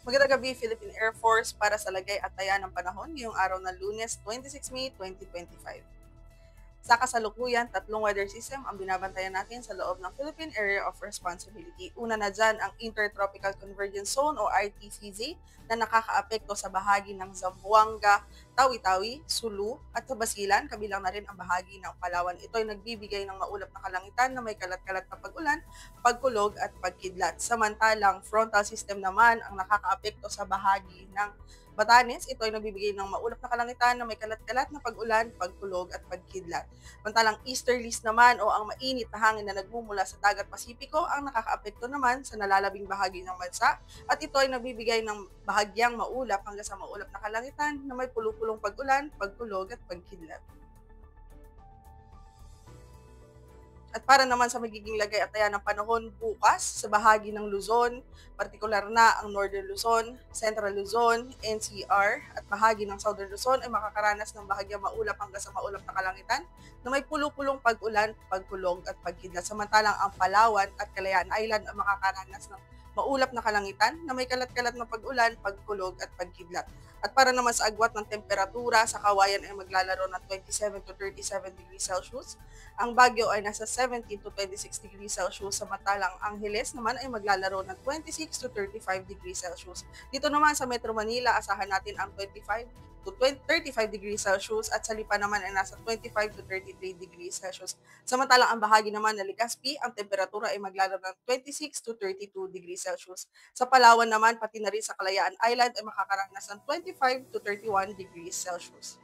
Magandang gabi, Philippine Air Force, para sa lagay at taya ng panahon ngayong araw ng Lunes, 26 May 2025. Sa kasalukuyan, tatlong weather system ang binabantayan natin sa loob ng Philippine Area of Responsibility. Una na dyan ang Intertropical Convergence Zone o ITCZ na nakakaapekto sa bahagi ng Zamboanga, Tawi-Tawi, Sulu at sa Basilan, kabilang na rin ang bahagi ng Palawan. Ito ay nagbibigay ng maulap na kalangitan na may kalat-kalat na pag-ulan, pagkulog at pagkidlat. Samantalang frontal system naman ang nakakaapekto sa bahagi ng Batanes. Ito ay nagbibigay ng maulap na kalangitan na may kalat-kalat na pag-ulan, pagkulog at pagkidlat. Samantalang easterlies naman o ang mainit na hangin na nagmumula sa dagat Pasipiko ang nakakaapekto naman sa nalalabing bahagi ng bansa at ito ay nagbibigay ng bahagyang maulap hanggang sa maulap na kalangitan na may pulupulong pag-ulan, pagkulog at pagkidlat. At para naman sa magiging lagay at taya ng panahon bukas sa bahagi ng Luzon, partikular na ang Northern Luzon, Central Luzon, NCR at bahagi ng Southern Luzon ay makakaranas ng bahagyang maulap hanggang sa maulap na kalangitan na may pulupulong pag-ulan, pagkulog at pagkidlat. Samantalang ang Palawan at Kalayaan Island ay makakaranas ng maulap na kalangitan na may kalat-kalat na pag-ulan, pagkulog at pagkidlat. At para naman sa agwat ng temperatura, sa Kawayan ay maglalaro ng 27 to 37 degrees Celsius. Ang Baguio ay nasa 17 to 26 degrees Celsius, samantalang Angeles naman ay maglalaro ng 26 to 35 degrees Celsius. Dito naman sa Metro Manila, asahan natin ang 25 to 35 degrees Celsius at sa Lipa naman ay nasa 25 to 33 degrees Celsius. Samantalang ang bahagi naman ng Legazpi, ang temperatura ay maglalaro ng 26 to 32 degrees Celsius. Sa Palawan naman, pati na rin sa Kalayaan Island ay makakaranas ng 25 to 31 degrees Celsius.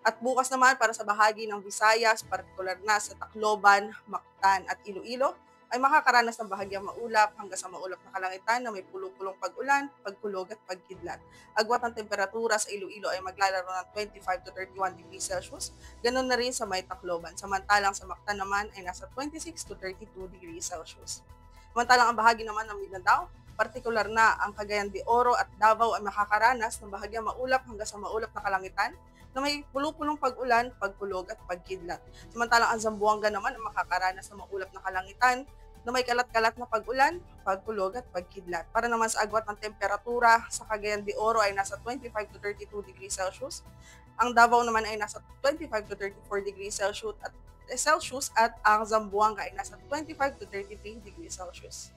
At bukas naman para sa bahagi ng Visayas, partikular na sa Tacloban, Mactan at Iloilo, ay makakaranas ng bahagyang maulap hanggang sa maulap na kalangitan na may pulupulong pag-ulan, pagkulog at pagkidlat. Agwat ng temperatura sa Iloilo ay maglalaro ng 25 to 31 degrees Celsius, ganun na rin sa may Tacloban. Samantalang sa Mactan naman ay nasa 26 to 32 degrees Celsius. Samantalang ang bahagi naman ng Mindanao, partikular na ang Cagayan de Oro at Davao ay makakaranas ng bahagyang maulap hanggang sa maulap na kalangitan na may pulupulong pag-ulan, pagkulog at pagkidlat. Samantalang ang Zamboanga naman ay makakaranas ng maulap na kalangitan na may kalat-kalat na pag-ulan, pagkulog at pagkidlat. Para naman sa agwat ng temperatura, sa Cagayan de Oro ay nasa 25 to 32 degrees Celsius. Ang Davao naman ay nasa 25 to 34 degrees Celsius at ang Zamboanga ay nasa 25 to 33 degrees Celsius.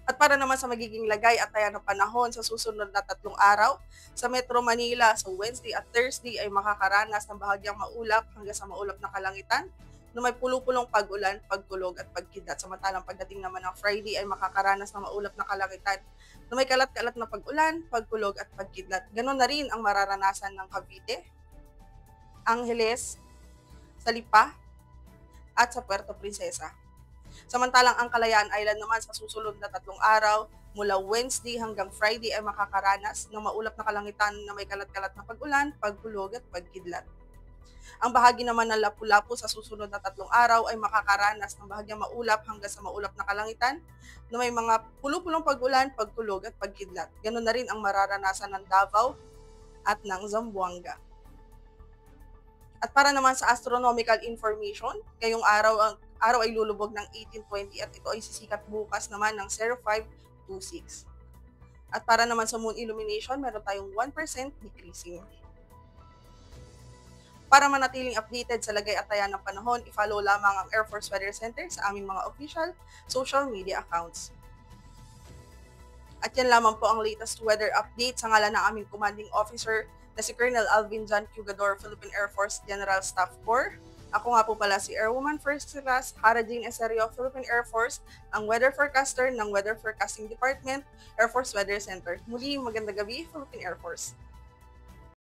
At para naman sa magiging lagay at taya ng panahon sa susunod na 3 araw, sa Metro Manila sa Wednesday at Thursday ay makakaranas ng bahagyang maulap hanggang sa maulap na kalangitan na may pulupulong pag-ulan, pagkulog at pagkidlat. Samantalang pagdating naman ng Friday ay makakaranas ng maulap na kalangitan na may kalat-kalat na pag-ulan, pagkulog at pagkidlat. Ganon na rin ang mararanasan ng Cavite, Angeles, Salipa at sa Puerto Princesa. Samantalang ang Kalayaan Island naman sa susunod na 3 araw, mula Wednesday hanggang Friday ay makakaranas ng maulap na kalangitan na may kalat-kalat na pag-ulan, pagkulog at pagkidlat. Ang bahagi naman ng Lapu-Lapu sa susunod na 3 araw ay makakaranas ng bahagyang maulap hanggang sa maulap na kalangitan na may mga pulupulong pag-ulan, pagkulog at pagkidlat. Ganun na rin ang mararanasan ng Davao at ng Zamboanga. At para naman sa astronomical information, ngayong araw ay lulubog ng 18:20 at ito ay sisikat bukas naman ng 05:26. At para naman sa moon illumination, meron tayong 1% decreasing. Para manatiling updated sa lagay at taya ng panahon, i-follow lamang ang Air Force Weather Center sa aming mga official social media accounts. At yan lamang po ang latest weather update sa ngalan ng aming commanding officer na si Colonel Alvin John Cugador, Philippine Air Force General Staff Corps. Ako nga po pala si Airwoman First Class Hara Jean Eserio, Philippine Air Force, ang weather forecaster ng Weather Forecasting Department, Air Force Weather Center. Muli, magandang gabi, Philippine Air Force.